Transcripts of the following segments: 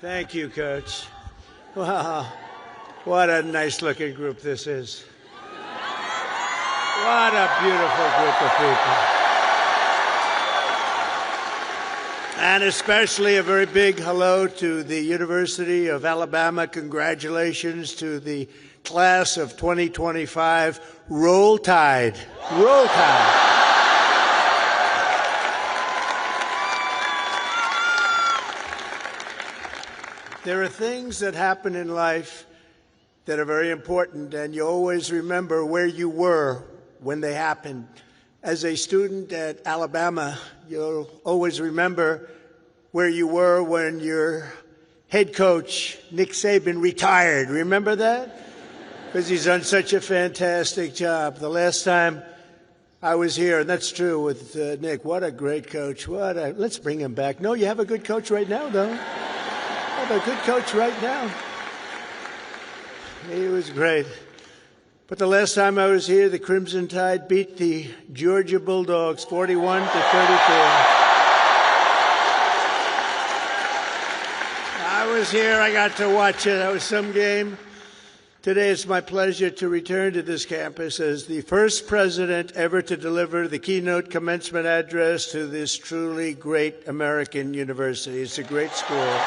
Thank you, Coach. Wow, what a nice-looking group this is. What a beautiful group of people. And especially a very big hello to the University of Alabama. Congratulations to the class of 2025. Roll Tide. Roll Tide. There are things that happen in life that are very important, and you always remember where you were when they happened. As a student at Alabama, you'll always remember where you were when your head coach, Nick Saban, retired. Remember that? Because he's done such a fantastic job. The last time I was here, and that's true with Nick, what a great coach. Let's bring him back. No, you have a good coach right now, though. You have a good coach right now. He was great. But the last time I was here, the Crimson Tide beat the Georgia Bulldogs 41-34. I was here. I got to watch it. That was some game. Today it's my pleasure to return to this campus as the first president ever to deliver the keynote commencement address to this truly great American university. It's a great school.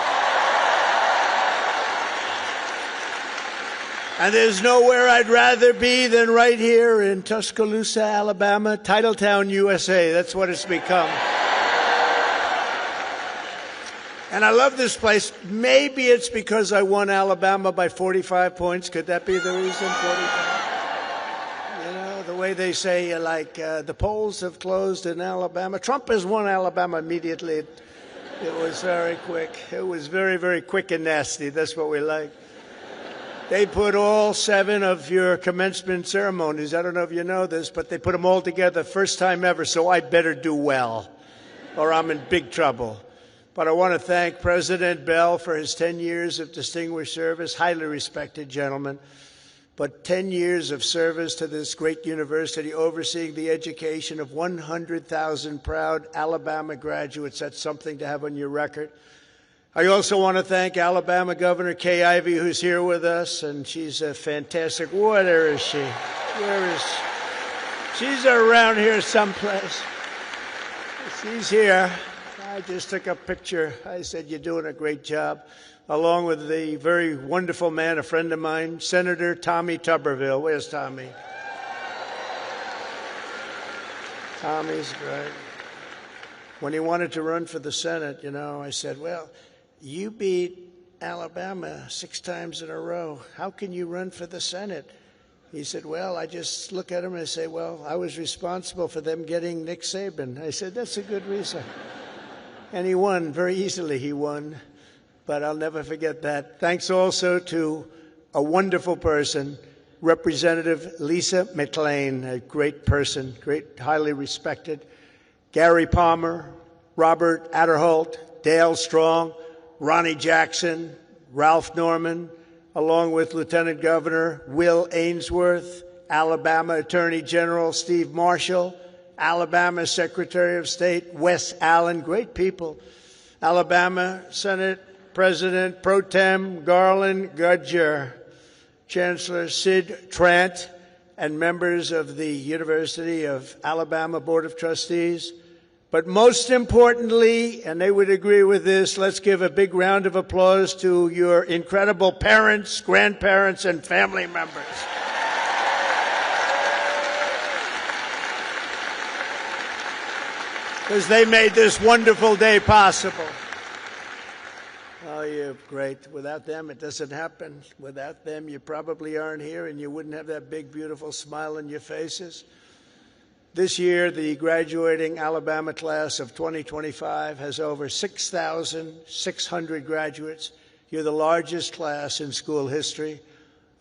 And there's nowhere I'd rather be than right here in Tuscaloosa, Alabama, Titletown, USA. That's what it's become. And I love this place. Maybe it's because I won Alabama by 45 points. Could that be the reason? 45? You know, the way they say, the polls have closed in Alabama. Trump has won Alabama immediately. It was very quick. It was very, very quick and nasty. That's what we like. They put all 7 of your commencement ceremonies, I don't know if you know this, but they put them all together first time ever, so I better do well, or I'm in big trouble. But I want to thank President Bell for his 10 years of distinguished service, highly respected gentleman, but 10 years of service to this great university, overseeing the education of 100,000 proud Alabama graduates. That's something to have on your record. I also want to thank Alabama Governor Kay Ivey, who's here with us, and she's a fantastic. Where is she? Where is she? She's around here someplace. She's here. I just took a picture. I said, you're doing a great job, along with the very wonderful man, a friend of mine, Senator Tommy Tuberville. Where's Tommy? Tommy's great. When he wanted to run for the Senate, I said, well, you beat Alabama 6 times in a row. How can you run for the Senate? He said, well, I just look at him and I say, well, I was responsible for them getting Nick Saban. I said, that's a good reason. And he won. Very easily he won. But I'll never forget that. Thanks also to a wonderful person, Representative Lisa McClain, a great person, great, highly respected. Gary Palmer, Robert Adderholt, Dale Strong, Ronnie Jackson, Ralph Norman, along with Lieutenant Governor Will Ainsworth, Alabama Attorney General Steve Marshall, Alabama Secretary of State Wes Allen, great people, Alabama Senate President Pro Tem Garland Gudger, Chancellor Sid Trant, and members of the University of Alabama Board of Trustees. But most importantly, and they would agree with this, let's give a big round of applause to your incredible parents, grandparents, and family members. Because they made this wonderful day possible. Oh, you're great. Without them, it doesn't happen. Without them, you probably aren't here, and you wouldn't have that big, beautiful smile on your faces. This year, the graduating Alabama class of 2025 has over 6,600 graduates. You're the largest class in school history.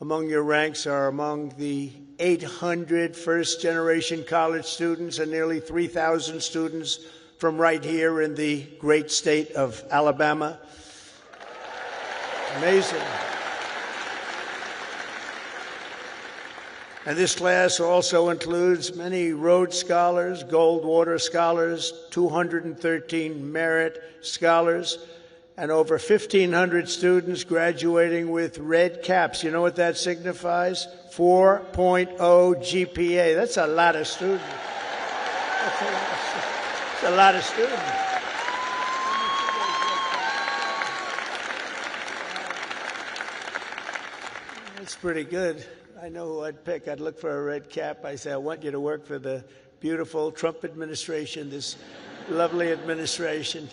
Among your ranks are among the 800 first-generation college students and nearly 3,000 students from right here in the great state of Alabama. Amazing. And this class also includes many Rhodes Scholars, Goldwater Scholars, 213 Merit Scholars, and over 1,500 students graduating with red caps. You know what that signifies? 4.0 GPA. That's a lot of students. That's a lot of students. That's pretty good. I know who I'd pick. I'd look for a red cap. I say, I want you to work for the beautiful Trump administration, this lovely administration.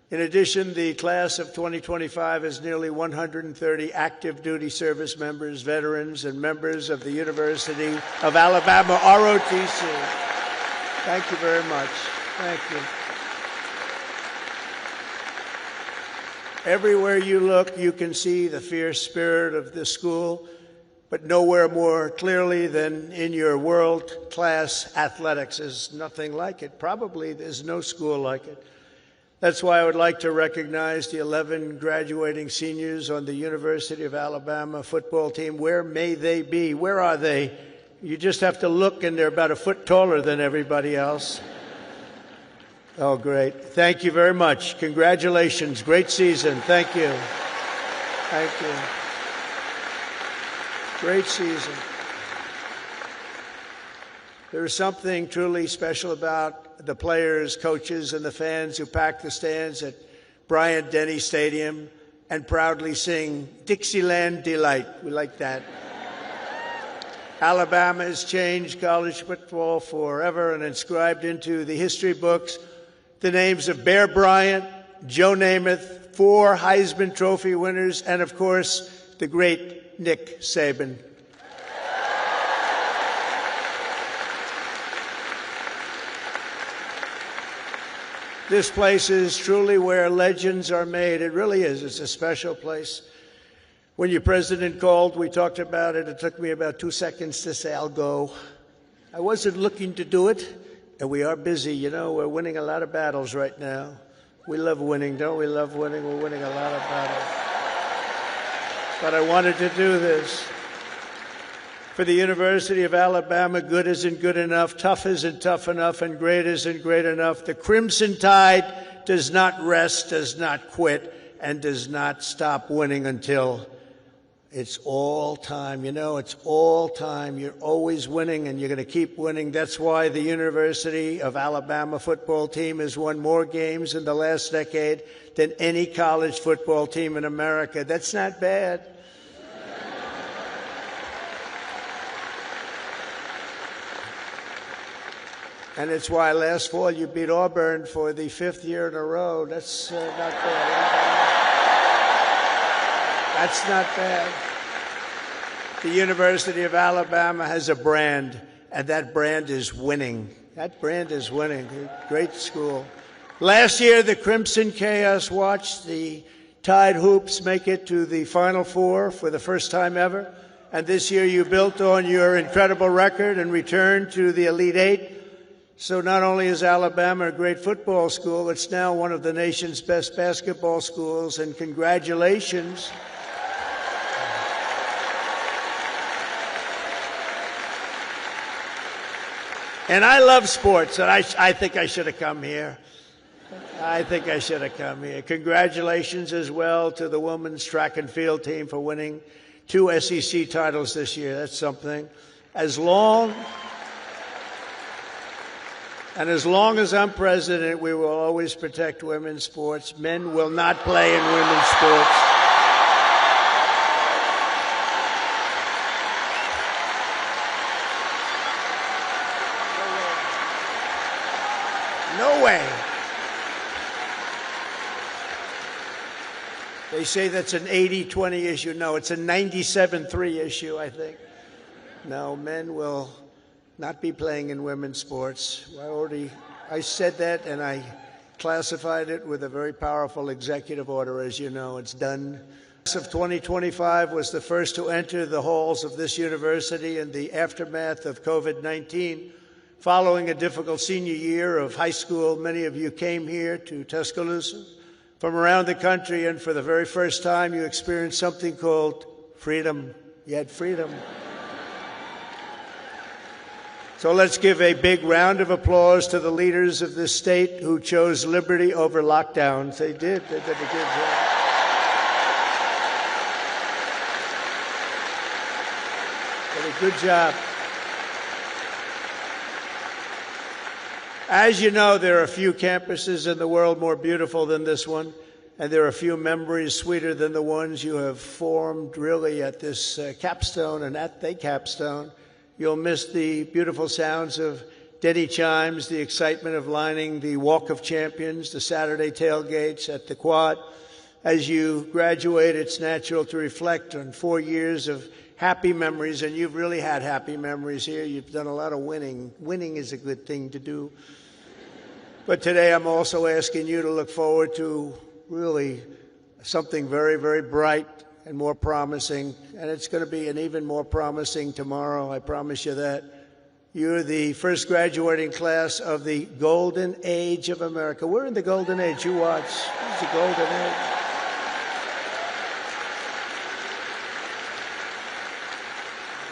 In addition, the class of 2025 has nearly 130 active duty service members, veterans, and members of the University of Alabama, ROTC. Thank you very much. Thank you. Everywhere you look, you can see the fierce spirit of this school, but nowhere more clearly than in your world-class athletics. There's nothing like it. Probably there's no school like it. That's why I would like to recognize the 11 graduating seniors on the University of Alabama football team. Where may they be? Where are they? You just have to look, and they're about a foot taller than everybody else. Oh, great. Thank you very much. Congratulations. Great season. Thank you. Thank you. Great season. There is something truly special about the players, coaches, and the fans who pack the stands at Bryant-Denny Stadium and proudly sing Dixieland Delight. We like that. Alabama has changed college football forever and inscribed into the history books the names of Bear Bryant, Joe Namath, 4 Heisman Trophy winners, and, of course, the great Nick Saban. This place is truly where legends are made. It really is. It's a special place. When your president called, we talked about it. It took me about 2 seconds to say, I'll go. I wasn't looking to do it, and we are busy. You know, we're winning a lot of battles right now. We love winning, don't we love winning? We're winning a lot of battles. But I wanted to do this. For the University of Alabama, good isn't good enough, tough isn't tough enough, and great isn't great enough. The Crimson Tide does not rest, does not quit, and does not stop winning until it's all time. You know, it's all time. You're always winning, and you're going to keep winning. That's why the University of Alabama football team has won more games in the last decade than any college football team in America. That's not bad. And it's why last fall you beat Auburn for the 5th year in a row. That's not bad. That's not bad. The University of Alabama has a brand, and that brand is winning. That brand is winning. Great school. Last year, the Crimson Chaos watched the Tide Hoops make it to the Final Four for the first time ever. And this year you built on your incredible record and returned to the Elite Eight. So not only is Alabama a great football school, it's now one of the nation's best basketball schools, and congratulations. And I love sports, and I think I should have come here. I think I should have come here. Congratulations as well to the women's track and field team for winning 2 SEC titles this year. That's something. As long as I'm president, we will always protect women's sports. Men will not play in women's sports. No way. They say that's an 80-20 issue. No, it's a 97-3 issue, I think. No, men will not be playing in women's sports. I said that, and I classified it with a very powerful executive order, as you know. It's done. The class of 2025 was the first to enter the halls of this university in the aftermath of COVID-19. Following a difficult senior year of high school, many of you came here to Tuscaloosa from around the country, and for the very first time, you experienced something called freedom. You had freedom. So let's give a big round of applause to the leaders of this state who chose liberty over lockdowns. They did a good job. Did a good job. As you know, there are few campuses in the world more beautiful than this one, and there are few memories sweeter than the ones you have formed really at this capstone and at the capstone. You'll miss the beautiful sounds of Denny chimes, the excitement of lining the Walk of Champions, the Saturday tailgates at the Quad. As you graduate, it's natural to reflect on 4 years of happy memories, and you've really had happy memories here. You've done a lot of winning. Winning is a good thing to do. But today I'm also asking you to look forward to really something very, very bright and more promising, and it's going to be an even more promising tomorrow, I promise you that. You're the first graduating class of the golden age of America. We're in the golden age. You watch. This is the golden age.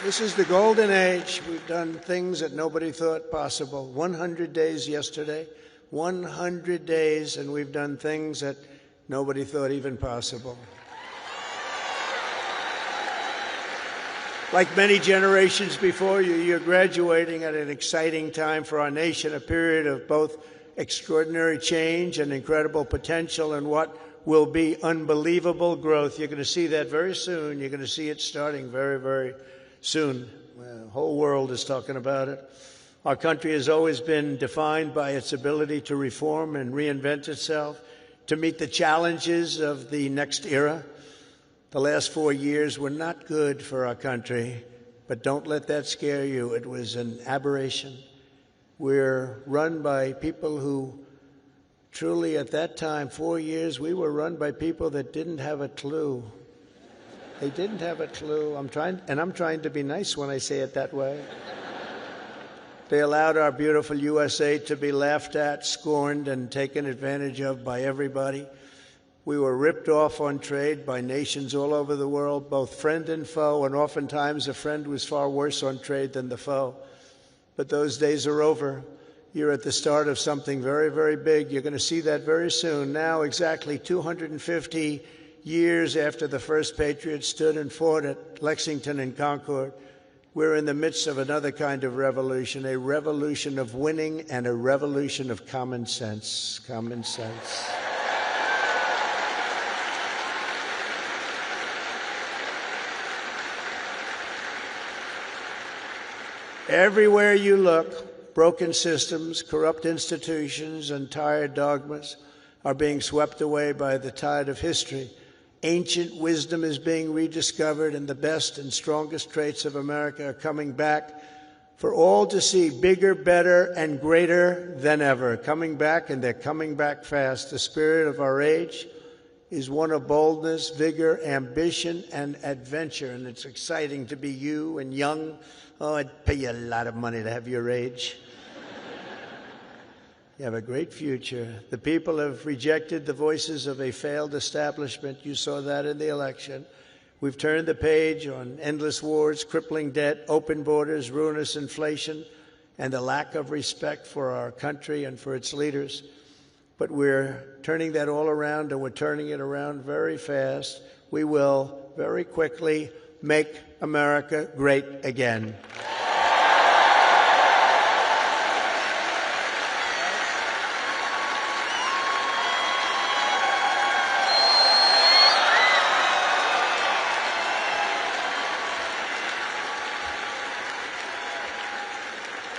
This is the golden age. We've done things that nobody thought possible. 100 days yesterday, 100 days, and we've done things that nobody thought even possible. Like many generations before you, you're graduating at an exciting time for our nation, a period of both extraordinary change and incredible potential and what will be unbelievable growth. You're going to see that very soon. You're going to see it starting very, very soon. The whole world is talking about it. Our country has always been defined by its ability to reform and reinvent itself, to meet the challenges of the next era. The last 4 years were not good for our country, but don't let that scare you. It was an aberration. We're run by people who truly, at that time, 4 years, we were run by people that didn't have a clue. They didn't have a clue. I'm trying to be nice when I say it that way. They allowed our beautiful USA to be laughed at, scorned, and taken advantage of by everybody. We were ripped off on trade by nations all over the world, both friend and foe, and oftentimes a friend was far worse on trade than the foe. But those days are over. You're at the start of something very, very big. You're going to see that very soon. Now, exactly 250 years after the first Patriots stood and fought at Lexington and Concord, we're in the midst of another kind of revolution, a revolution of winning and a revolution of common sense. Common sense. Everywhere you look, broken systems, corrupt institutions, and tired dogmas are being swept away by the tide of history. Ancient wisdom is being rediscovered, and the best and strongest traits of America are coming back for all to see, bigger, better, and greater than ever. Coming back, and they're coming back fast. The spirit of our age is one of boldness, vigor, ambition, and adventure, and it's exciting to be you and young. Oh, I'd pay you a lot of money to have your age. You have a great future. The people have rejected the voices of a failed establishment. You saw that in the election. We've turned the page on endless wars, crippling debt, open borders, ruinous inflation, and a lack of respect for our country and for its leaders. But we're turning that all around, and we're turning it around very fast. We will very quickly make America great again.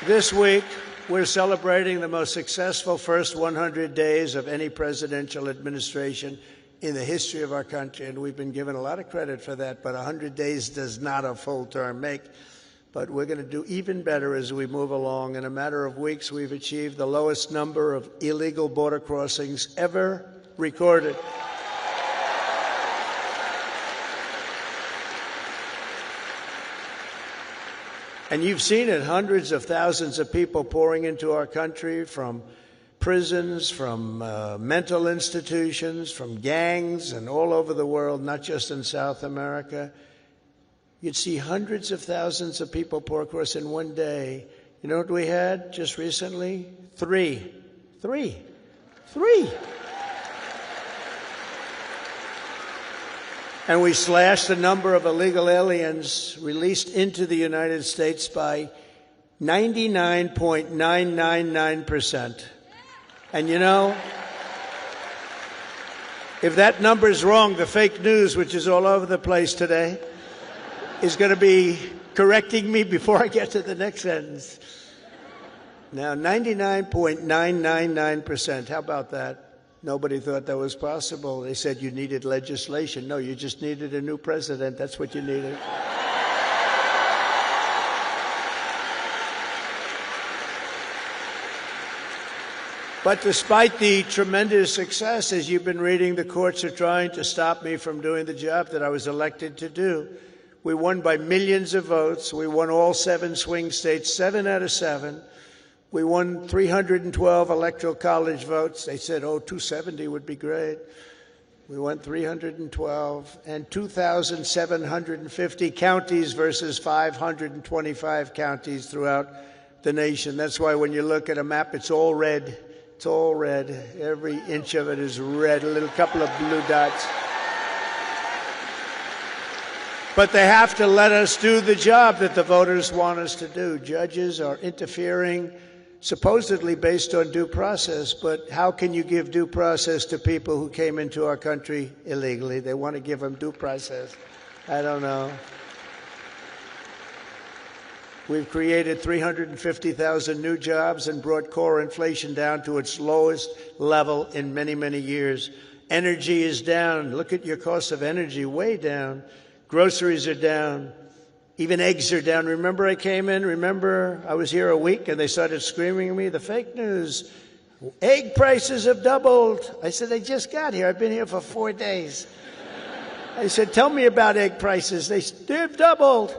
This week, we're celebrating the most successful first 100 days of any presidential administration in the history of our country, and we've been given a lot of credit for that, but 100 days does not a full term make. But we're going to do even better as we move along. In a matter of weeks, we've achieved the lowest number of illegal border crossings ever recorded. And you've seen it, hundreds of thousands of people pouring into our country from prisons, from mental institutions, from gangs, and all over the world, not just in South America. You'd see hundreds of thousands of people pour across in one day. You know what we had just recently? Three. And we slashed the number of illegal aliens released into the United States by 99.999%. And you know, if that number is wrong, the fake news, which is all over the place today, is going to be correcting me before I get to the next sentence. Now, 99.999%. How about that? Nobody thought that was possible. They said you needed legislation. No, you just needed a new president. That's what you needed. But despite the tremendous success, as you've been reading, the courts are trying to stop me from doing the job that I was elected to do. We won by millions of votes. We won all 7 swing states, 7 out of 7. We won 312 electoral college votes. They said, 270 would be great. We won 312 and 2,750 counties versus 525 counties throughout the nation. That's why when you look at a map, it's all red. It's all red. Every inch of it is red, a little couple of blue dots. But they have to let us do the job that the voters want us to do. Judges are interfering, supposedly based on due process, but how can you give due process to people who came into our country illegally? They want to give them due process. I don't know. We've created 350,000 new jobs and brought core inflation down to its lowest level in many, many years. Energy is down. Look at your cost of energy, way down. Groceries are down. Even eggs are down. Remember I came in? Remember I was here a week and they started screaming at me, the fake news. Egg prices have doubled. I said, I just got here. I've been here for 4 days. I said, tell me about egg prices. They've doubled.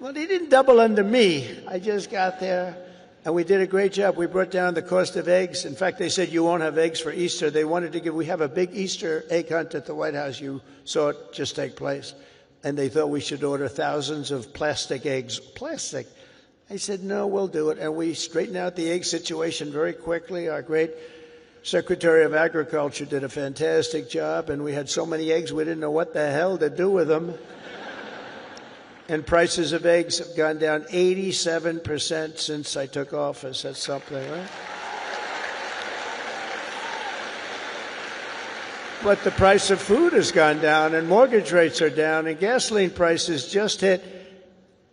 Well, they didn't double under me. I just got there, and we did a great job. We brought down the cost of eggs. In fact, they said you won't have eggs for Easter. They wanted to we have a big Easter egg hunt at the White House. You saw it just take place. And they thought we should order thousands of plastic eggs. Plastic. I said, no, we'll do it. And we straightened out the egg situation very quickly. Our great Secretary of Agriculture did a fantastic job, and we had so many eggs we didn't know what the hell to do with them. And prices of eggs have gone down 87% since I took office. That's something, right? But the price of food has gone down, and mortgage rates are down, and gasoline prices just hit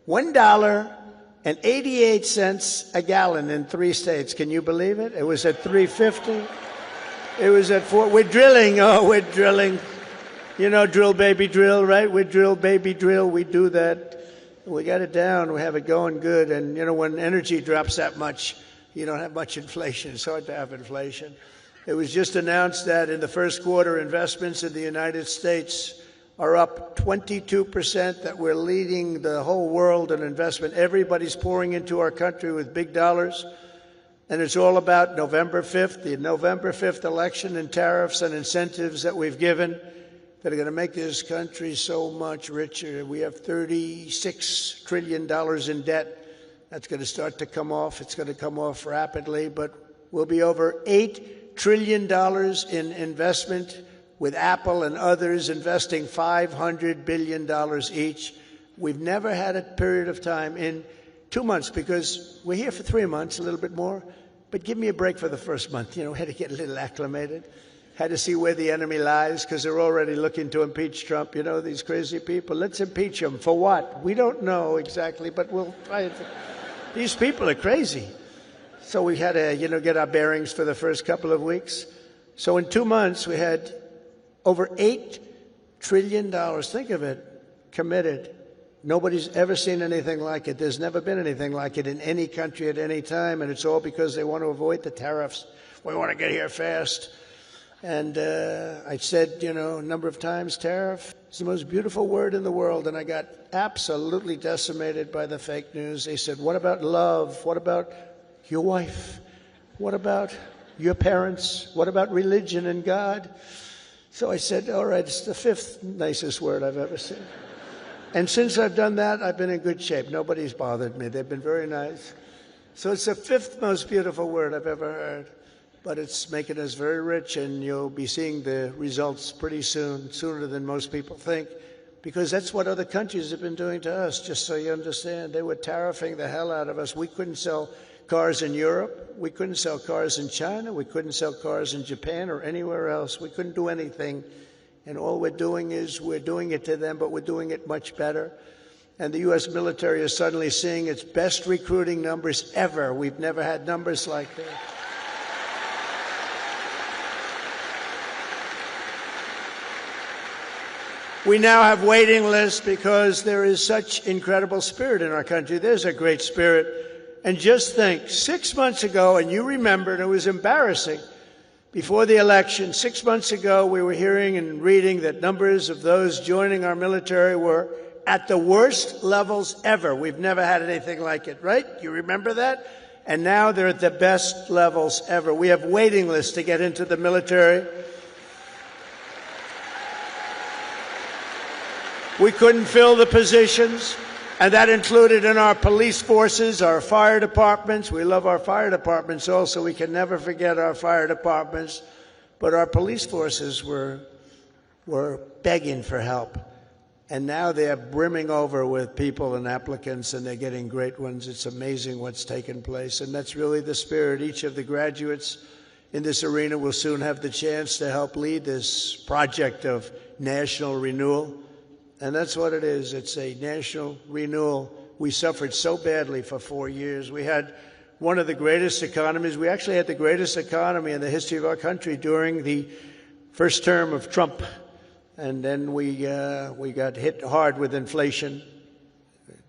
$1.88 a gallon in 3 states. Can you believe it? It was at $3.50. It was at $4. We're drilling. Oh, we're drilling. You know, drill, baby, drill, right? We drill, baby, drill. We do that. We got it down. We have it going good. And, you know, when energy drops that much, you don't have much inflation. It's hard to have inflation. It was just announced that in the first quarter, investments in the United States are up 22%, that we're leading the whole world in investment. Everybody's pouring into our country with big dollars. And it's all about November 5th, the November 5th election, and tariffs and incentives that we've given that are going to make this country so much richer. We have $36 trillion in debt. That's going to start to come off. It's going to come off rapidly, but we'll be over $8 trillion in investment, with Apple and others investing $500 billion each. We've never had a period of time in 2 months, because we're here for 3 months, a little bit more, but give me a break for the first month. You know, had to get a little acclimated. Had to see where the enemy lies, because they're already looking to impeach Trump. You know, these crazy people. Let's impeach him. For what? We don't know exactly, but we'll try it. These people are crazy. So we had to, you know, get our bearings for the first couple of weeks. So in 2 months, we had over $8 trillion, think of it, committed. Nobody's ever seen anything like it. There's never been anything like it in any country at any time, and it's all because they want to avoid the tariffs. We want to get here fast. And I said, you know, a number of times, tariff is the most beautiful word in the world, and I got absolutely decimated by the fake news. They said, what about love? What about your wife? What about your parents? What about religion and God? So I said, all right, it's the 5th nicest word I've ever seen. And since I've done that, I've been in good shape. Nobody's bothered me. They've been very nice. So it's the fifth most beautiful word I've ever heard. But it's making us very rich, and you'll be seeing the results pretty soon, sooner than most people think, because that's what other countries have been doing to us, just so you understand. They were tariffing the hell out of us. We couldn't sell cars in Europe. We couldn't sell cars in China. We couldn't sell cars in Japan or anywhere else. We couldn't do anything. And all we're doing is we're doing it to them, but we're doing it much better. And the U.S. military is suddenly seeing its best recruiting numbers ever. We've never had numbers like that. We now have waiting lists because there is such incredible spirit in our country. There's a great spirit. And just think, 6 months ago, and you remember, and it was embarrassing, before the election, 6 months ago, we were hearing and reading that numbers of those joining our military were at the worst levels ever. We've never had anything like it, right? You remember that? And now they're at the best levels ever. We have waiting lists to get into the military. We couldn't fill the positions, and that included in our police forces, our fire departments. We love our fire departments also. We can never forget our fire departments. But our police forces were begging for help. And now they're brimming over with people and applicants, and they're getting great ones. It's amazing what's taken place, and that's really the spirit. Each of the graduates in this arena will soon have the chance to help lead this project of national renewal. And that's what it is. It's a national renewal. We suffered so badly for 4 years. We had one of the greatest economies. We actually had the greatest economy in the history of our country during the first term of Trump. And then we got hit hard with inflation.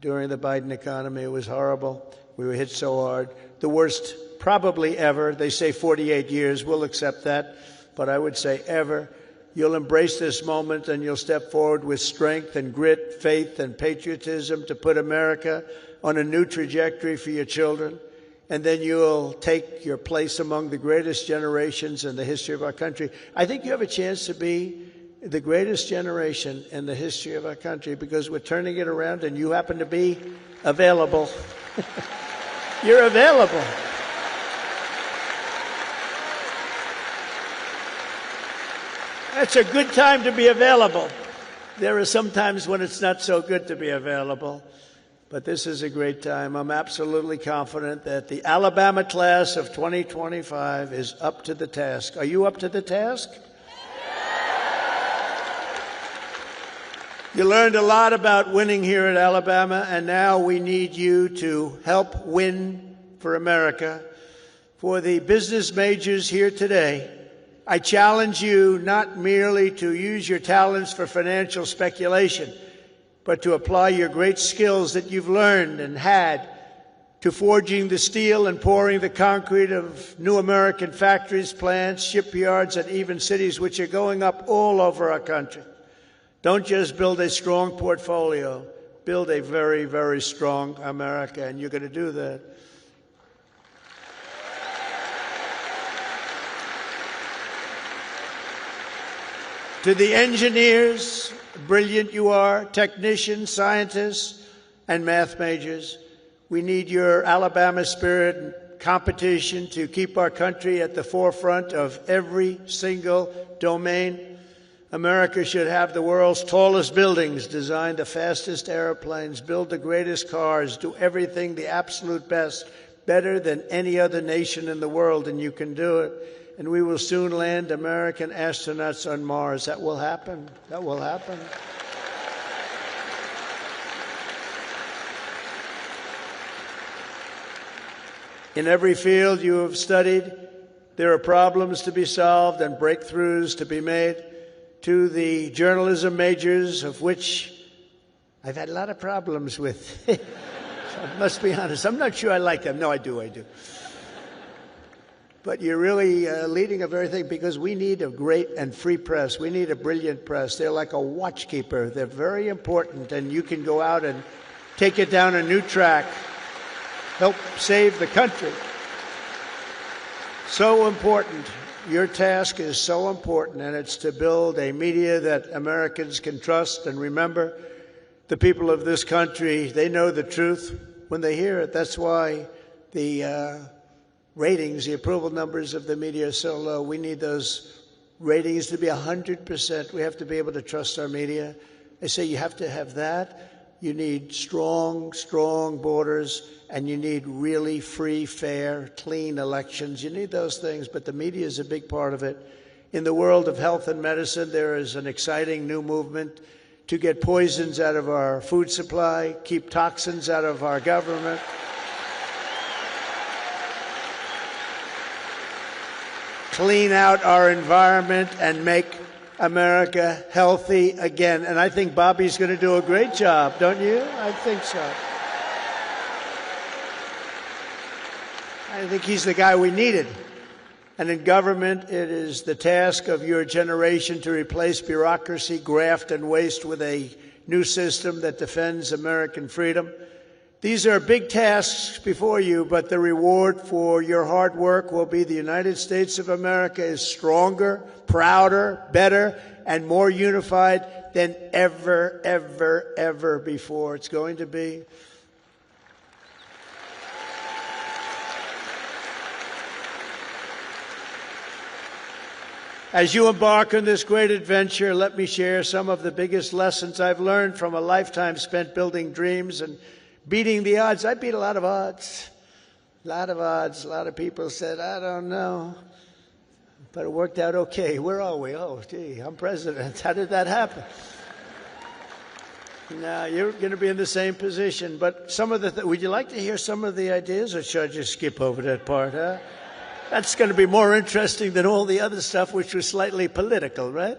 During the Biden economy, it was horrible. We were hit so hard. The worst probably ever. They say 48 years. We'll accept that. But I would say ever. You'll embrace this moment, and you'll step forward with strength and grit, faith and patriotism to put America on a new trajectory for your children. And then you'll take your place among the greatest generations in the history of our country. I think you have a chance to be the greatest generation in the history of our country, because we're turning it around, and you happen to be available. You're available. It's a good time to be available. There are some times when it's not so good to be available, but this is a great time. I'm absolutely confident that the Alabama class of 2025 is up to the task. Are you up to the task? You learned a lot about winning here at Alabama, and now we need you to help win for America. For the business majors here today, I challenge you not merely to use your talents for financial speculation, but to apply your great skills that you've learned and had to forging the steel and pouring the concrete of new American factories, plants, shipyards, and even cities which are going up all over our country. Don't just build a strong portfolio. Build a very, very strong America, and you're going to do that. To the engineers, brilliant you are, technicians, scientists, and math majors, we need your Alabama spirit and competition to keep our country at the forefront of every single domain. America should have the world's tallest buildings, design the fastest airplanes, build the greatest cars, do everything the absolute best, better than any other nation in the world, and you can do it. And we will soon land American astronauts on Mars. That will happen. That will happen. In every field you have studied, there are problems to be solved and breakthroughs to be made. To the journalism majors, of which I've had a lot of problems with. So I must be honest. I'm not sure I like them. No, I do. But you're really leading a very thing, because we need a great and free press. We need a brilliant press. They're like a watchkeeper. They're very important, and you can go out and take it down a new track, help save the country. So important. Your task is so important, and it's to build a media that Americans can trust. And remember, the people of this country, they know the truth when they hear it. That's why the ratings, the approval numbers of the media are so low. We need those ratings to be 100%. We have to be able to trust our media. I say you have to have that. You need strong borders, and you need really free, fair, clean elections. You need those things, but the media is a big part of it. In the world of health and medicine, there is an exciting new movement to get poisons out of our food supply, keep toxins out of our government. Clean out our environment and make America healthy again. And I think Bobby's going to do a great job, don't you? I think so. I think he's the guy we needed. And in government, it is the task of your generation to replace bureaucracy, graft, and waste with a new system that defends American freedom. These are big tasks before you, but the reward for your hard work will be the United States of America is stronger, prouder, better, and more unified than ever before. It's going to be. As you embark on this great adventure, let me share some of the biggest lessons I've learned from a lifetime spent building dreams and beating the odds. I beat a lot of odds. A lot of odds. A lot of people said, I don't know. But it worked out okay. Where are we? Oh, gee, I'm president. How did that happen? Now, you're going to be in the same position. But some of the would you like to hear some of the ideas, or should I just skip over that part, huh? That's going to be more interesting than all the other stuff, which was slightly political, right?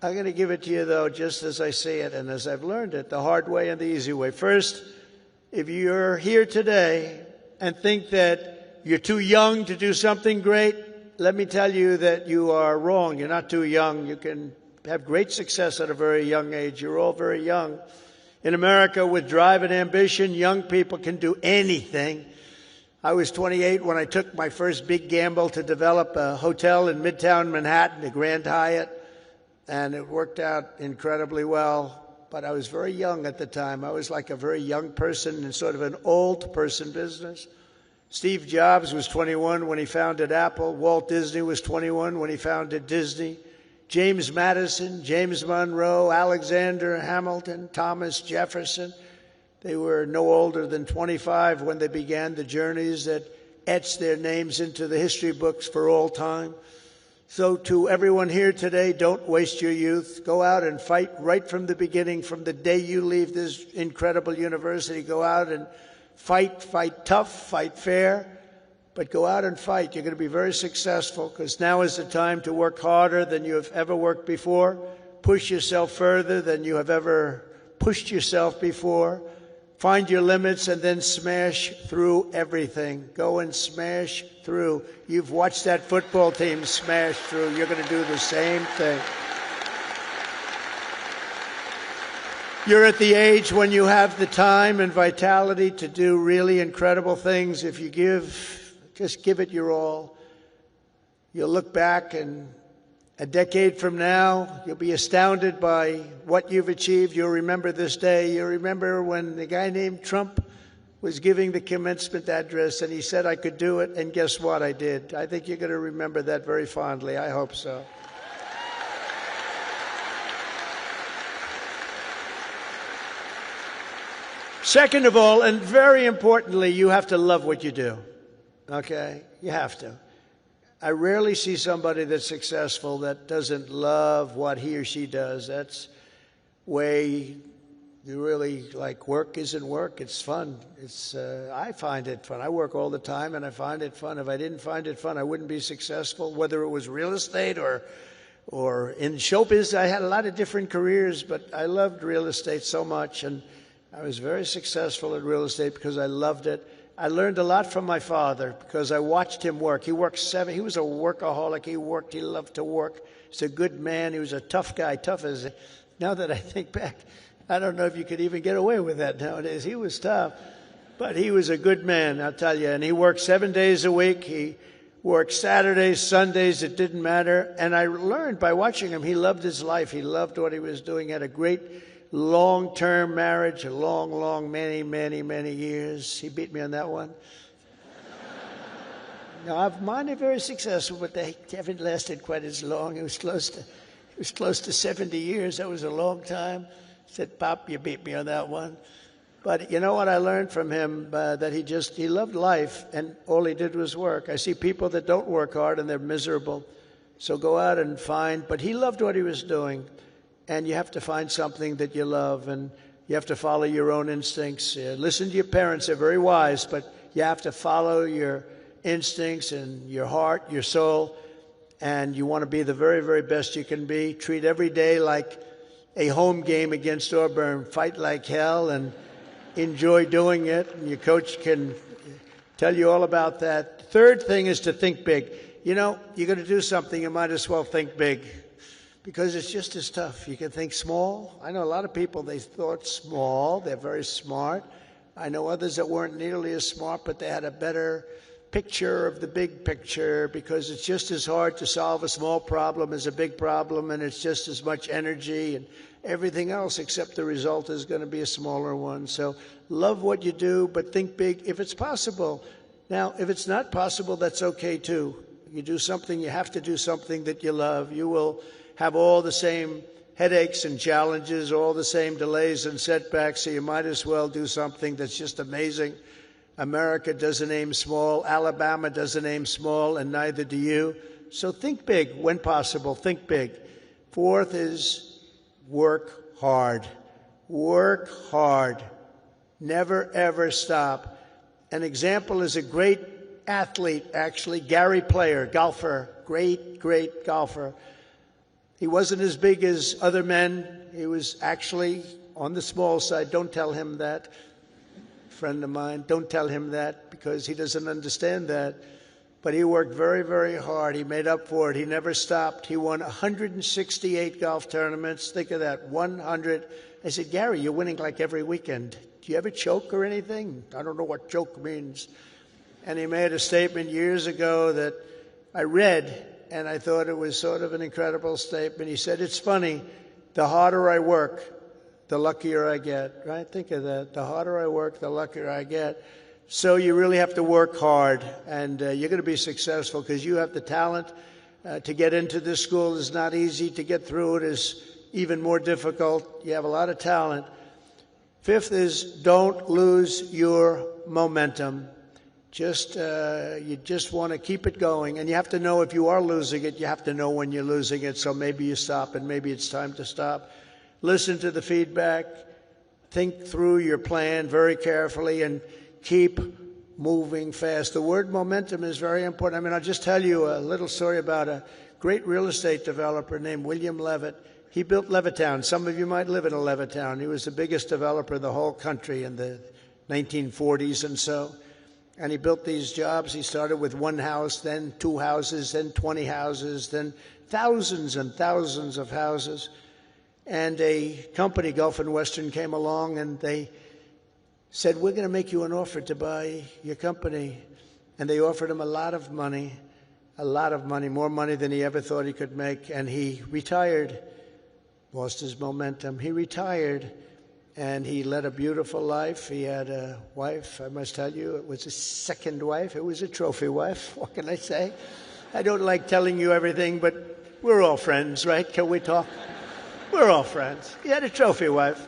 I'm going to give it to you, though, just as I see it and as I've learned it, the hard way and the easy way. First, if you're here today and think that you're too young to do something great, let me tell you that you are wrong. You're not too young. You can have great success at a very young age. You're all very young. In America, with drive and ambition, young people can do anything. I was 28 when I took my first big gamble to develop a hotel in Midtown Manhattan, the Grand Hyatt, and it worked out incredibly well. But I was very young at the time. I was like a very young person in sort of an old person business. Steve Jobs was 21 when he founded Apple. Walt Disney was 21 when he founded Disney. James Madison, James Monroe, Alexander Hamilton, Thomas Jefferson. They were no older than 25 when they began the journeys that etched their names into the history books for all time. So to everyone here today, don't waste your youth. Go out and fight right from the beginning, from the day you leave this incredible university. Go out and fight tough, fight fair, but go out and fight. You're going to be very successful, because now is the time to work harder than you have ever worked before. Push yourself further than you have ever pushed yourself before. Find your limits and then smash through everything. Go and smash through. You've watched that football team smash through. You're going to do the same thing. You're at the age when you have the time and vitality to do really incredible things. If you just give it your all. You'll look back, and a decade from now, you'll be astounded by what you've achieved. You'll remember this day. You'll remember when the guy named Trump was giving the commencement address, and he said I could do it, and guess what? I did. I think you're going to remember that very fondly. I hope so. Second of all, and very importantly, you have to love what you do. Okay? You have to. I rarely see somebody that's successful that doesn't love what he or she does. That's way you really like. Work isn't work. It's fun. I find it fun. I work all the time, and I find it fun. If I didn't find it fun, I wouldn't be successful, whether it was real estate or in showbiz. I had a lot of different careers, but I loved real estate so much, and I was very successful at real estate because I loved it. I learned a lot from my father because I watched him work. He worked he was a workaholic. He worked. He loved to work. He's a good man. He was a tough guy, tough as. Now that I think back, I don't know if you could even get away with that nowadays. He was tough, but he was a good man, I'll tell you. And he worked 7 days a week. He work Saturdays, Sundays, it didn't matter. And I learned by watching him, he loved his life. He loved what he was doing. He had a great long-term marriage, a long, many years. He beat me on that one. No, mine are very successful, but they haven't lasted quite as long. It was close to 70 years. That was a long time. I said, Pop, you beat me on that one. But you know what I learned from him? That he loved life, and all he did was work. I see people that don't work hard, and they're miserable. So go out and find. But he loved what he was doing, and you have to find something that you love, and you have to follow your own instincts. Listen to your parents. They're very wise, but you have to follow your instincts and your heart, your soul, and you want to be the very best you can be. Treat every day like a home game against Auburn. Fight like hell and enjoy doing it. And your coach can tell you all about that. Third thing is to think big. You know, you're going to do something, you might as well think big, because it's just as tough. You can think small. I know a lot of people, they thought small. They're very smart. I know others that weren't nearly as smart, but they had a better picture of the big picture, because it's just as hard to solve a small problem as a big problem, and it's just as much energy and everything else, except the result is going to be a smaller one. So love what you do, but think big if it's possible. Now, if it's not possible, that's okay too. You do something, you have to do something that you love. You will have all the same headaches and challenges, all the same delays and setbacks, so you might as well do something that's just amazing. America doesn't aim small. Alabama doesn't aim small, and neither do you. So think big when possible. Think big. Fourth is work hard. Work hard. Never, ever stop. An example is a great athlete, actually, Gary Player, golfer, great golfer. He wasn't as big as other men. He was actually on the small side. Don't tell him that. Friend of mine, don't tell him that, because he doesn't understand that. But he worked very hard. He made up for it. He never stopped. He won 168 golf tournaments. Think of that, 100. I said, Gary, you're winning like every weekend. Do you ever choke or anything? I don't know what choke means. And he made a statement years ago that I read, and I thought it was sort of an incredible statement. He said, it's funny, the harder I work, the luckier I get, right? Think of that. The harder I work, the luckier I get. So you really have to work hard, and you're going to be successful because you have the talent. To get into this school is not easy. To get through it is even more difficult. You have a lot of talent. Fifth is don't lose your momentum. You just want to keep it going, and you have to know if you are losing it. You have to know when you're losing it, so maybe you stop, and maybe it's time to stop. Listen to the feedback, think through your plan very carefully, and keep moving fast. The word momentum is very important. I mean, I'll just tell you a little story about a great real estate developer named William Levitt. He built Levittown. Some of you might live in a Levittown. He was the biggest developer in the whole country in the 1940s and so. And he built these jobs. He started with one house, then 2 houses, then 20 houses, then thousands and thousands of houses. And a company, Gulf and Western, came along, and they said, we're going to make you an offer to buy your company. And they offered him a lot of money, more money than he ever thought he could make. And he retired, lost his momentum. He retired, and he led a beautiful life. He had a wife, I must tell you, it was his second wife. It was a trophy wife. What can I say? I don't like telling you everything, but we're all friends, right? Can we talk? We're all friends. He had a trophy wife,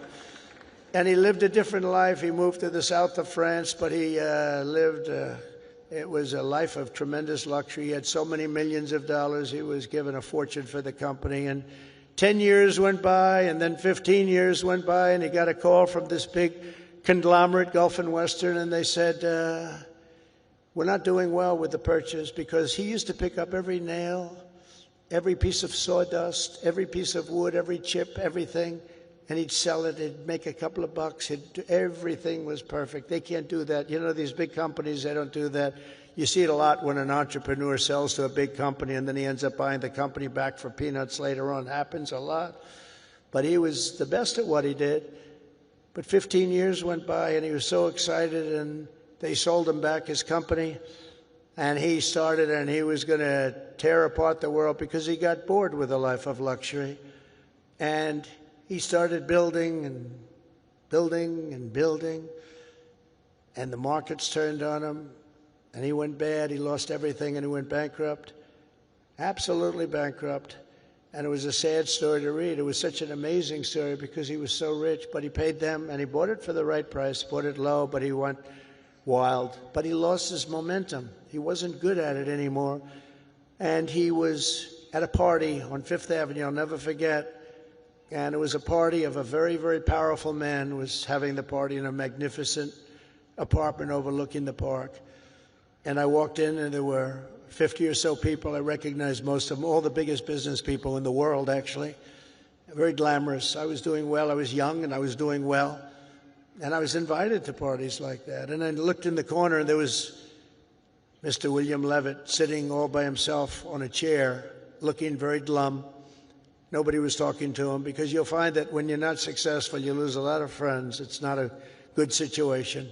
and he lived a different life. He moved to the south of France, but he it was a life of tremendous luxury. He had so many millions of dollars. He was given a fortune for the company, and 10 years went by, and then 15 years went by, and he got a call from this big conglomerate, Gulf and Western, and they said, we're not doing well with the purchase, because he used to pick up every nail, every piece of sawdust, every piece of wood, every chip, everything, and he'd sell it. He'd make a couple of bucks. Everything was perfect. They can't do that. You know, these big companies, they don't do that. You see it a lot when an entrepreneur sells to a big company and then he ends up buying the company back for peanuts later on. It happens a lot. But he was the best at what he did. But 15 years went by, and he was so excited, and they sold him back his company. And he started, and he was going to tear apart the world because he got bored with a life of luxury. And he started building and building and building. And the markets turned on him. And he went bad. He lost everything, and he went bankrupt. Absolutely bankrupt. And it was a sad story to read. It was such an amazing story because he was so rich, but he paid them, and he bought it for the right price, bought it low, but he went wild. But he lost his momentum. He wasn't good at it anymore. And he was at a party on Fifth Avenue, I'll never forget. And it was a party of a very, very powerful man who was having the party in a magnificent apartment overlooking the park. And I walked in, and there were 50 or so people. I recognized most of them, all the biggest business people in the world, actually. Very glamorous. I was doing well. I was young, and I was doing well. And I was invited to parties like that. And I looked in the corner, and there was Mr. William Levitt sitting all by himself on a chair, looking very glum. Nobody was talking to him, because you'll find that when you're not successful, you lose a lot of friends. It's not a good situation.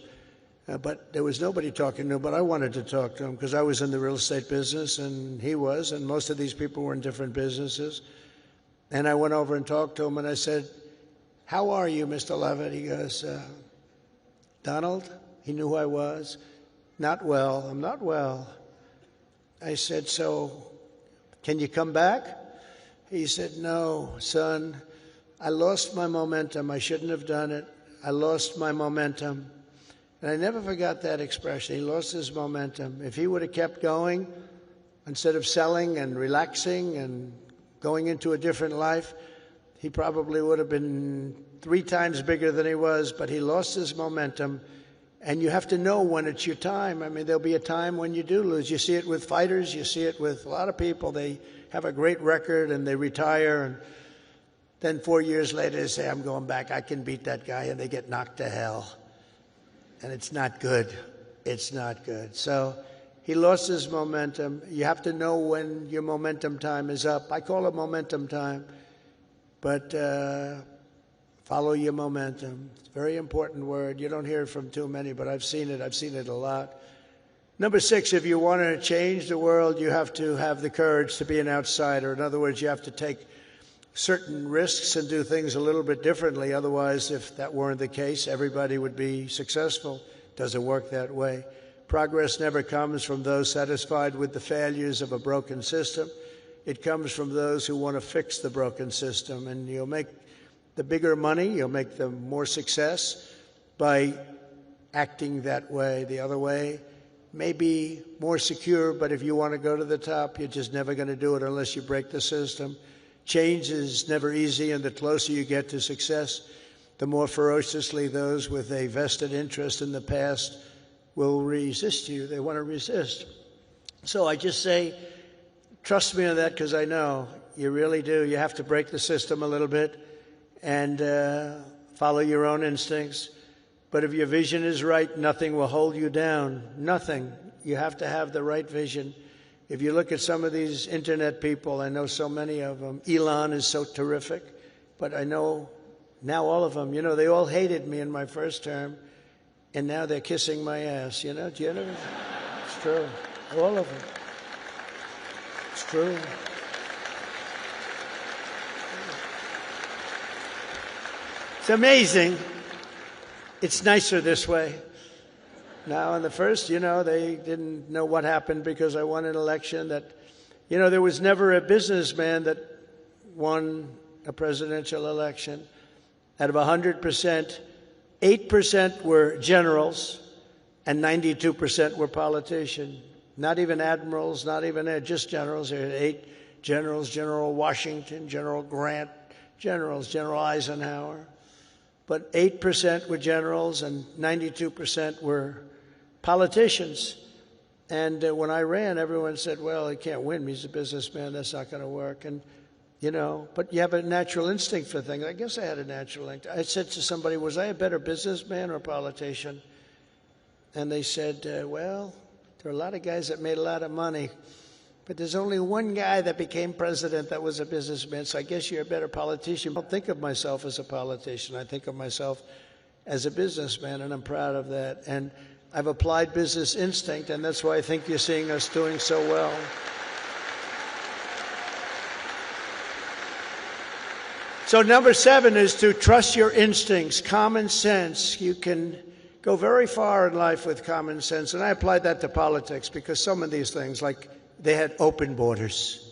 But there was nobody talking to him, but I wanted to talk to him because I was in the real estate business, and he was, and most of these people were in different businesses. And I went over and talked to him, and I said, "How are you, Mr. Levitt?" He goes, "Donald?" He knew who I was. "Not well. I'm not well." I said, "So can you come back?" He said, "No, son, I lost my momentum. I shouldn't have done it. I lost my momentum." And I never forgot that expression. He lost his momentum. If he would have kept going, instead of selling and relaxing and going into a different life, he probably would have been 3 times bigger than he was, but he lost his momentum. And you have to know when it's your time. I mean, there'll be a time when you do lose. You see it with fighters. You see it with a lot of people. They have a great record, and they retire, and then 4 years later they say, "I'm going back. I can beat that guy," and they get knocked to hell. And it's not good. It's not good. So he lost his momentum. You have to know when your momentum time is up. I call it momentum time. But follow your momentum. It's a very important word. You don't hear it from too many, but I've seen it. I've seen it a lot. Number 6, if you want to change the world, you have to have the courage to be an outsider. In other words, you have to take certain risks and do things a little bit differently. Otherwise, if that weren't the case, everybody would be successful. It doesn't work that way. Progress never comes from those satisfied with the failures of a broken system. It comes from those who want to fix the broken system. And you'll make the bigger money, you'll make the more success by acting that way. The other way may be more secure, but if you want to go to the top, you're just never going to do it unless you break the system. Change is never easy, and the closer you get to success, the more ferociously those with a vested interest in the past will resist you. They want to resist. So I just say, trust me on that, because I know you really do. You have to break the system a little bit and follow your own instincts. But if your vision is right, nothing will hold you down. Nothing. You have to have the right vision. If you look at some of these internet people, I know so many of them. Elon is so terrific, but I know now all of them, they all hated me in my first term, and now they're kissing my ass, Do you know? It's true. All of them. It's true. It's amazing. It's nicer this way. Now, in the first, they didn't know what happened because I won an election that, there was never a businessman that won a presidential election. Out of 100%, 8% were generals and 92% were politicians. Not even admirals, not even just generals. There were 8 generals, General Washington, General Grant, generals, General Eisenhower. But 8% were generals and 92% were politicians. And when I ran, everyone said, well, he can't win. He's a businessman. That's not going to work. And, but you have a natural instinct for things. I guess I had a natural instinct. I said to somebody, was I a better businessman or a politician? And they said, well, there are a lot of guys that made a lot of money, but there's only one guy that became president that was a businessman, so I guess you're a better politician. I don't think of myself as a politician. I think of myself as a businessman, and I'm proud of that. And I've applied business instinct, and that's why I think you're seeing us doing so well. So number 7 is to trust your instincts, common sense. You can go very far in life with common sense. And I applied that to politics because some of these things, like they had open borders,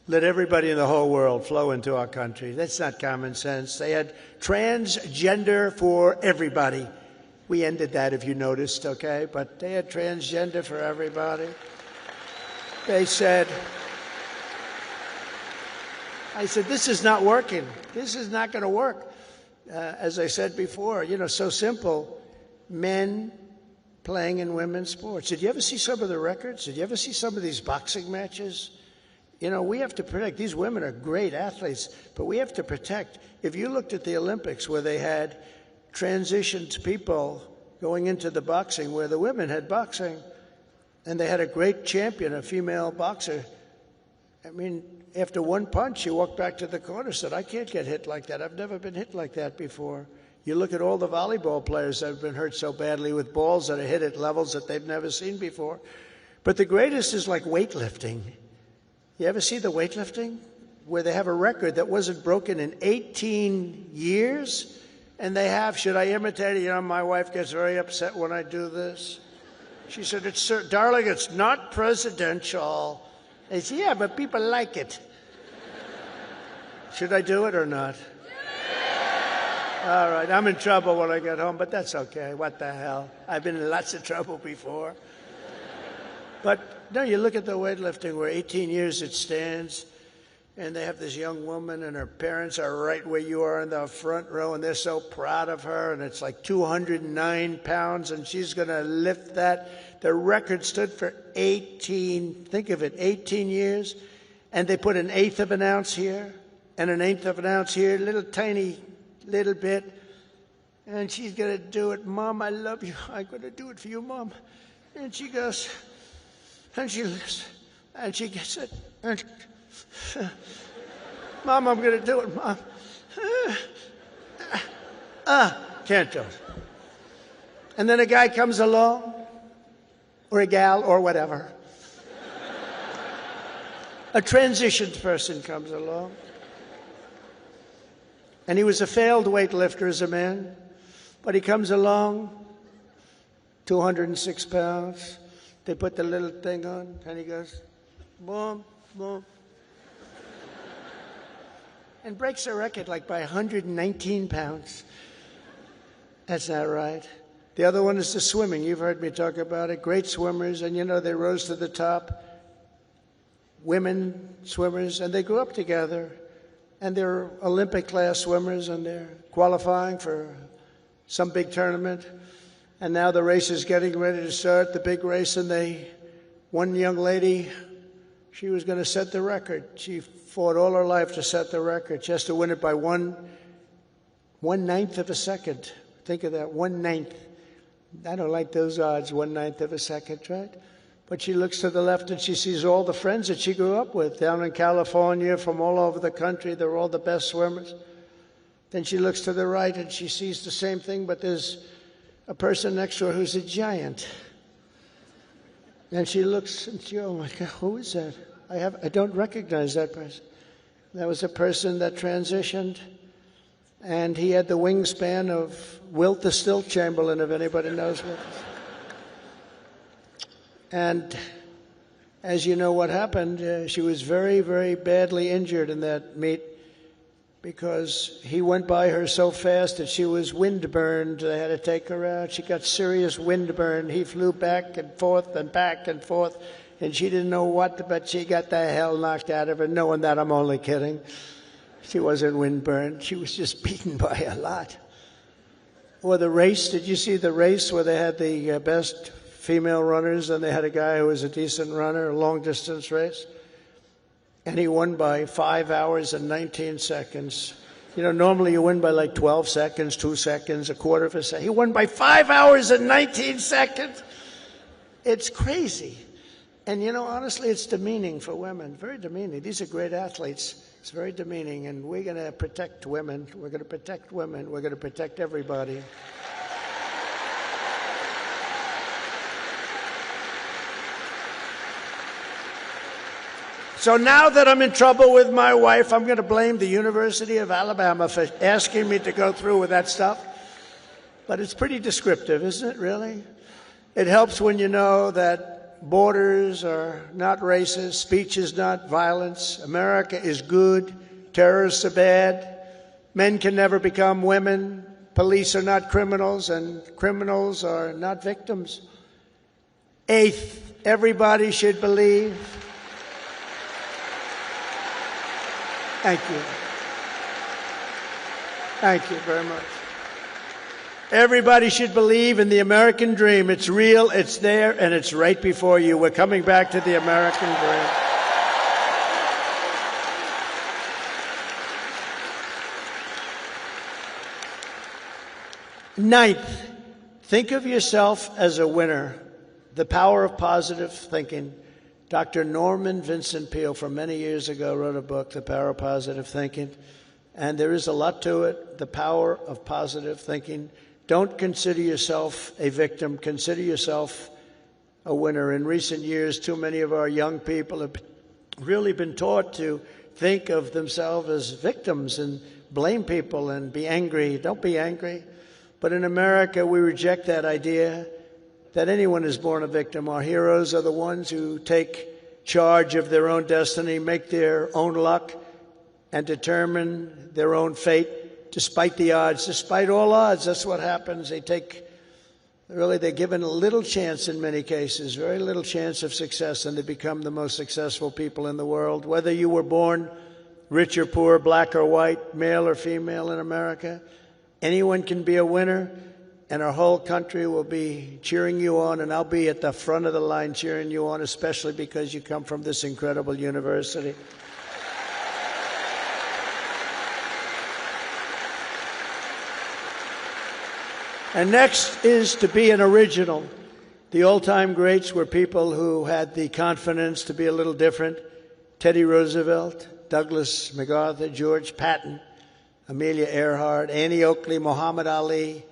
let everybody in the whole world flow into our country. That's not common sense. They had transgender for everybody. We ended that, if you noticed, okay? But they had transgender for everybody. They said, I said, this is not working. This is not going to work. As I said before, you know, so simple. Men playing in women's sports. Did you ever see some of the records? Did you ever see some of these boxing matches? You know, we have to protect. These women are great athletes, but we have to protect. If you looked at the Olympics where they had transitioned people going into the boxing, where the women had boxing, and they had a great champion, a female boxer. I mean, after one punch, she walked back to the corner and said, I can't get hit like that. I've never been hit like that before. You look at all the volleyball players that have been hurt so badly with balls that are hit at levels that they've never seen before. But the greatest is like weightlifting. You ever see the weightlifting? Where they have a record that wasn't broken in 18 years? And they have, should I imitate it? You know, my wife gets very upset when I do this. She said, darling, it's not presidential. I said, yeah, but people like it. Should I do it or not? All right, I'm in trouble when I get home, but that's okay. What the hell? I've been in lots of trouble before. But no, you look at the weightlifting where 18 years it stands, and they have this young woman, and her parents are right where you are in the front row, and they're so proud of her, and it's like 209 pounds, and she's going to lift that. The record stood for 18, think of it, 18 years, and they put 1/8 of an ounce here, and 1/8 of an ounce here, little tiny little bit, and she's going to do it. Mom, I love you. I'm going to do it for you, Mom. And she goes, and she lifts, and she gets it, and Mom, I'm going to do it, Mom. Can't do it. And then a guy comes along, or a gal, or whatever. A transitioned person comes along. And he was a failed weightlifter as a man, but he comes along, 206 pounds. They put the little thing on, and he goes, boom, boom. And breaks the record like by 119 pounds. That's not right. The other one is the swimming. You've heard me talk about it. Great swimmers, and you know, they rose to the top. Women swimmers, and they grew up together. And they're Olympic-class swimmers, and they're qualifying for some big tournament. And now the race is getting ready to start, the big race, and one young lady, she was going to set the record. She fought all her life to set the record. She has to win it by 1/9 of a second. Think of that, 1/9. I don't like those odds, 1/9 of a second, right? But she looks to the left and she sees all the friends that she grew up with down in California, from all over the country. They're all the best swimmers. Then she looks to the right and she sees the same thing, but there's a person next to her who's a giant. And she looks and she, oh my God, who is that? I don't recognize that person. That was a person that transitioned, and he had the wingspan of Wilt the Stilt Chamberlain, if anybody knows what. And as you know what happened, she was very, very badly injured in that meet because he went by her so fast that she was windburned. They had to take her out. She got serious windburn. He flew back and forth, and she didn't know what, but she got the hell knocked out of her, knowing that I'm only kidding. She wasn't windburned. She was just beaten by a lot. Or the race, did you see the race where they had the best female runners, and they had a guy who was a decent runner, a long-distance race, and he won by 5 hours and 19 seconds. You know, normally you win by like 12 seconds, 2 seconds, a quarter of a second. He won by 5 hours and 19 seconds. It's crazy. And, you know, honestly, it's demeaning for women, very demeaning. These are great athletes. It's very demeaning, and we're going to protect women. We're going to protect women. We're going to protect everybody. So now that I'm in trouble with my wife, I'm going to blame the University of Alabama for asking me to go through with that stuff. But it's pretty descriptive, isn't it, really? It helps when you know that borders are not racist, speech is not violence, America is good, terrorists are bad, men can never become women, police are not criminals, and criminals are not victims. Eighth, everybody should believe. Thank you. Thank you very much. Everybody should believe in the American dream. It's real, it's there, and it's right before you. We're coming back to the American dream. Ninth, think of yourself as a winner. The power of positive thinking. Dr. Norman Vincent Peale, from many years ago, wrote a book, The Power of Positive Thinking, and there is a lot to it, the power of positive thinking. Don't consider yourself a victim. Consider yourself a winner. In recent years, too many of our young people have really been taught to think of themselves as victims and blame people and be angry. Don't be angry. But in America, we reject that idea that anyone is born a victim. Our heroes are the ones who take charge of their own destiny, make their own luck, and determine their own fate despite the odds. Despite all odds, that's what happens. They're given a little chance in many cases, very little chance of success, and they become the most successful people in the world. Whether you were born rich or poor, black or white, male or female in America, anyone can be a winner. And our whole country will be cheering you on, and I'll be at the front of the line cheering you on, especially because you come from this incredible university. And next is to be an original. The all-time greats were people who had the confidence to be a little different. Teddy Roosevelt, Douglas MacArthur, George Patton, Amelia Earhart, Annie Oakley, Muhammad Ali,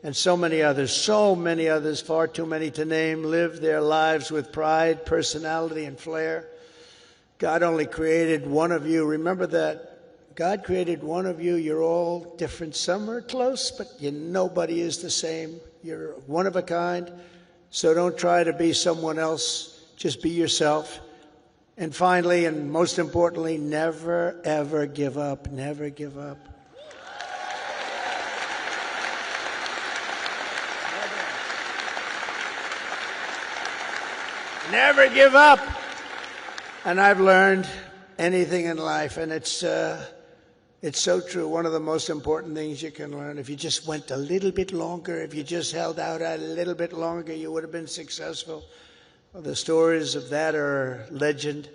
and so many others, far too many to name, lived their lives with pride, personality, and flair. God only created one of you. Remember that. God created one of you. You're all different. Some are close, but nobody is the same. You're one of a kind. So don't try to be someone else. Just be yourself. And finally, and most importantly, never, ever give up. Never give up. Never give up. And I've learned anything in life, and it's so true. One of the most important things you can learn, if you just went a little bit longer, if you just held out a little bit longer, you would have been successful. Well, the stories of that are legend.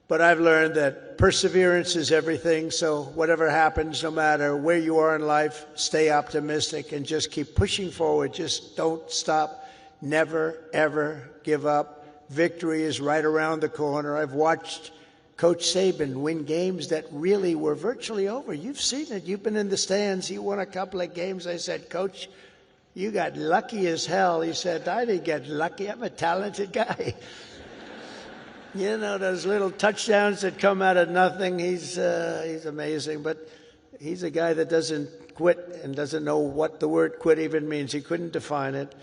But I've learned that perseverance is everything. So whatever happens, no matter where you are in life, stay optimistic and just keep pushing forward. Just don't stop. Never, ever give up. Victory is right around the corner. I've watched Coach Saban win games that really were virtually over. You've seen it. You've been in the stands. He won a couple of games. I said, Coach, you got lucky as hell. He said, I didn't get lucky. I'm a talented guy. You know, those little touchdowns that come out of nothing. He's amazing. But he's a guy that doesn't quit and doesn't know what the word quit even means. He couldn't define it.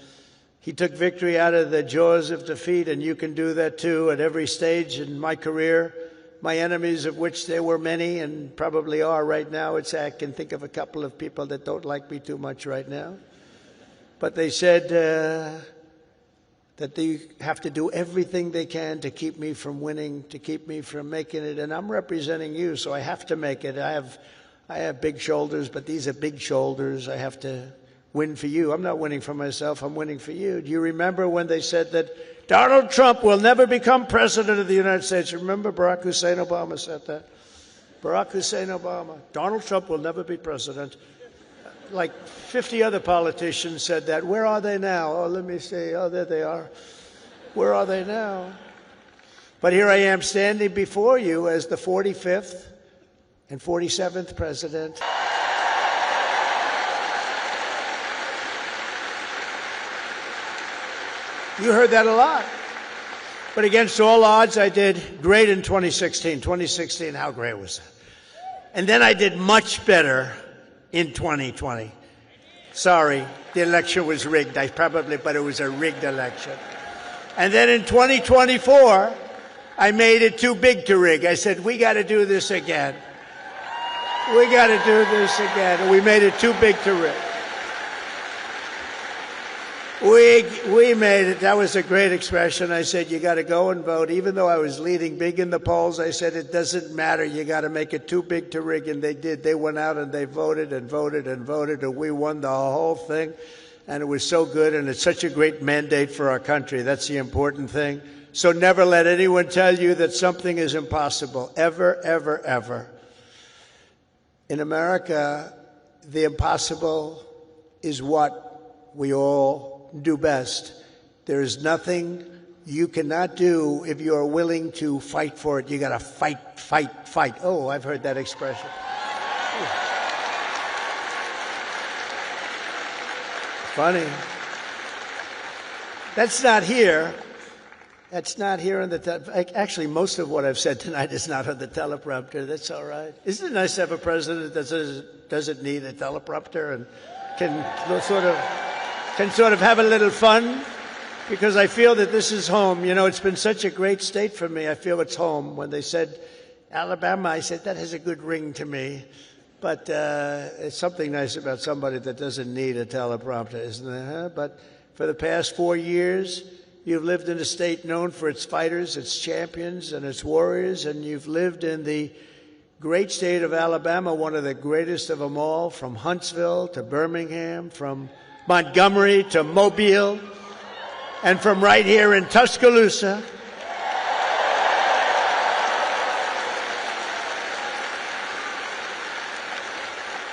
He took victory out of the jaws of defeat, and you can do that too at every stage in my career. My enemies, of which there were many and probably are right now, I can think of a couple of people that don't like me too much right now. But they said that they have to do everything they can to keep me from winning, to keep me from making it. And I'm representing you, so I have to make it. I have big shoulders, but these are big shoulders. I have to win for you. I'm not winning for myself. I'm winning for you. Do you remember when they said that Donald Trump will never become president of the United States? Remember Barack Hussein Obama said that? Barack Hussein Obama. Donald Trump will never be president. Like 50 other politicians said that. Where are they now? Oh, let me see. Oh, there they are. Where are they now? But here I am standing before you as the 45th and 47th president. You heard that a lot. But against all odds, I did great in 2016. 2016, how great was that? And then I did much better in 2020. Sorry, the election was rigged. But it was a rigged election. And then in 2024, I made it too big to rig. I said, we got to do this again. We got to do this again. And we made it too big to rig. We made it. That was a great expression. I said, you got to go and vote. Even though I was leading big in the polls, I said, it doesn't matter. You got to make it too big to rig. And they did. They went out and they voted and voted and voted. And we won the whole thing. And it was so good. And it's such a great mandate for our country. That's the important thing. So never let anyone tell you that something is impossible. Ever, ever, ever. In America, the impossible is what we all do best. There is nothing you cannot do if you are willing to fight for it. You got to fight, fight, fight. Oh, I've heard that expression. Funny. That's not here. That's not here on the actually, most of what I've said tonight is not on the teleprompter. That's all right. Isn't it nice to have a president that doesn't need a teleprompter and can sort of have a little fun? Because I feel that this is home. You know, it's been such a great state for me. I feel it's home. When they said Alabama, I said, that has a good ring to me. But it's something nice about somebody that doesn't need a teleprompter, isn't there? Huh? But for the past 4 years, you've lived in a state known for its fighters, its champions, and its warriors, and you've lived in the great state of Alabama, one of the greatest of them all, from Huntsville to Birmingham, from Montgomery to Mobile, and from right here in Tuscaloosa.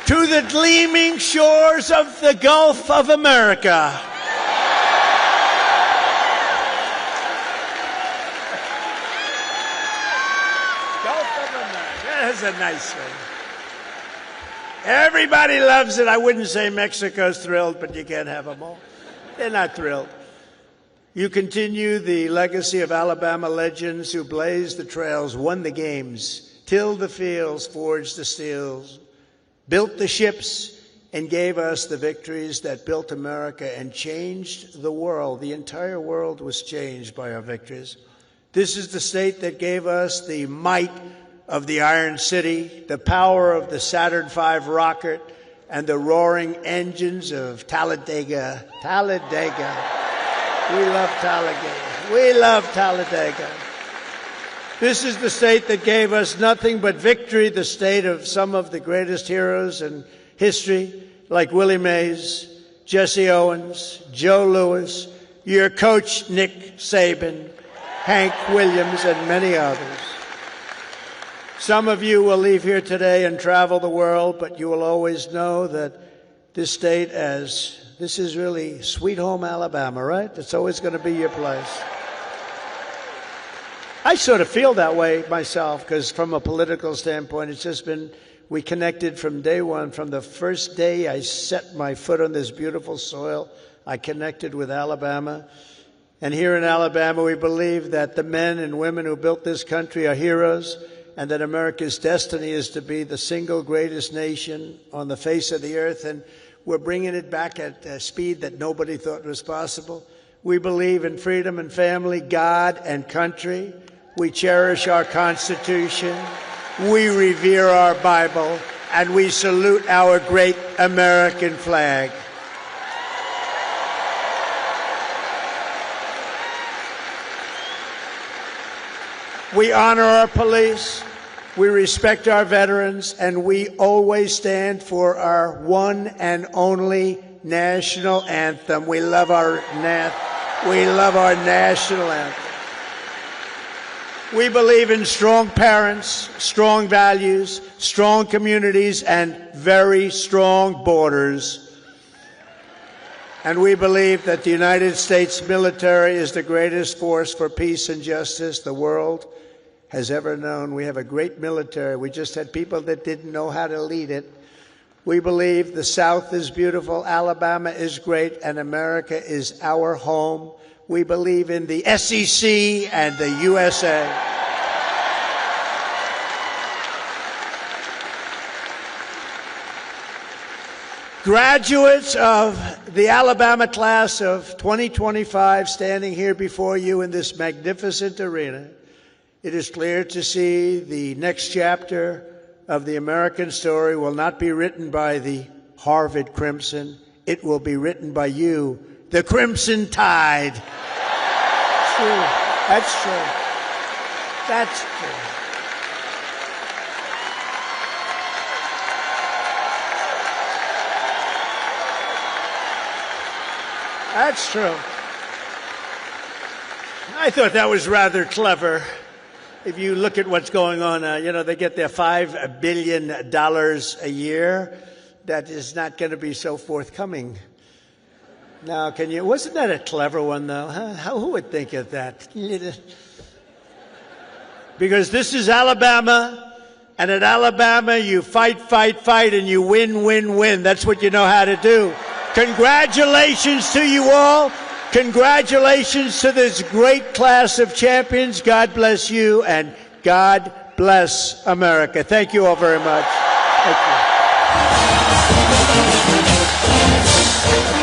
To the gleaming shores of the Gulf of America. Gulf of America. That's a nice one. Everybody loves it. I wouldn't say Mexico's thrilled, but you can't have them all. They're not thrilled. You continue the legacy of Alabama legends who blazed the trails, won the games, tilled the fields, forged the steels, built the ships, and gave us the victories that built America and changed the world. The entire world was changed by our victories. This is the state that gave us the might of the Iron City, the power of the Saturn V rocket, and the roaring engines of Talladega. Talladega. We love Talladega. We love Talladega. This is the state that gave us nothing but victory, the state of some of the greatest heroes in history, like Willie Mays, Jesse Owens, Joe Louis, your coach, Nick Saban, Hank Williams, and many others. Some of you will leave here today and travel the world, but you will always know that this state, this is really sweet home Alabama, right? It's always going to be your place. I sort of feel that way myself, because from a political standpoint, it's just been, we connected from day one. From the first day I set my foot on this beautiful soil, I connected with Alabama. And here in Alabama, we believe that the men and women who built this country are heroes, and that America's destiny is to be the single greatest nation on the face of the earth. And we're bringing it back at a speed that nobody thought was possible. We believe in freedom and family, God and country. We cherish our Constitution. We revere our Bible. And we salute our great American flag. We honor our police. We respect our veterans, and we always stand for our one and only national anthem. We love our national anthem. We believe in strong parents, strong values, strong communities, and very strong borders. And we believe that the United States military is the greatest force for peace and justice the world has ever known. We have a great military. We just had people that didn't know how to lead it. We believe the South is beautiful, Alabama is great, and America is our home. We believe in the SEC and the USA. Graduates of the Alabama class of 2025 standing here before you in this magnificent arena, it is clear to see the next chapter of the American story will not be written by the Harvard Crimson. It will be written by you, the Crimson Tide. True. That's true. That's true. That's true. I thought that was rather clever. If you look at what's going on, they get their $5 billion a year. That is not going to be so forthcoming. Now, wasn't that a clever one, though? Huh? Who would think of that? Because this is Alabama, and at Alabama, you fight, and you win. That's what you know how to do. Congratulations to you all. Congratulations to this great class of champions. God bless you, and God bless America. Thank you all very much. Thank you.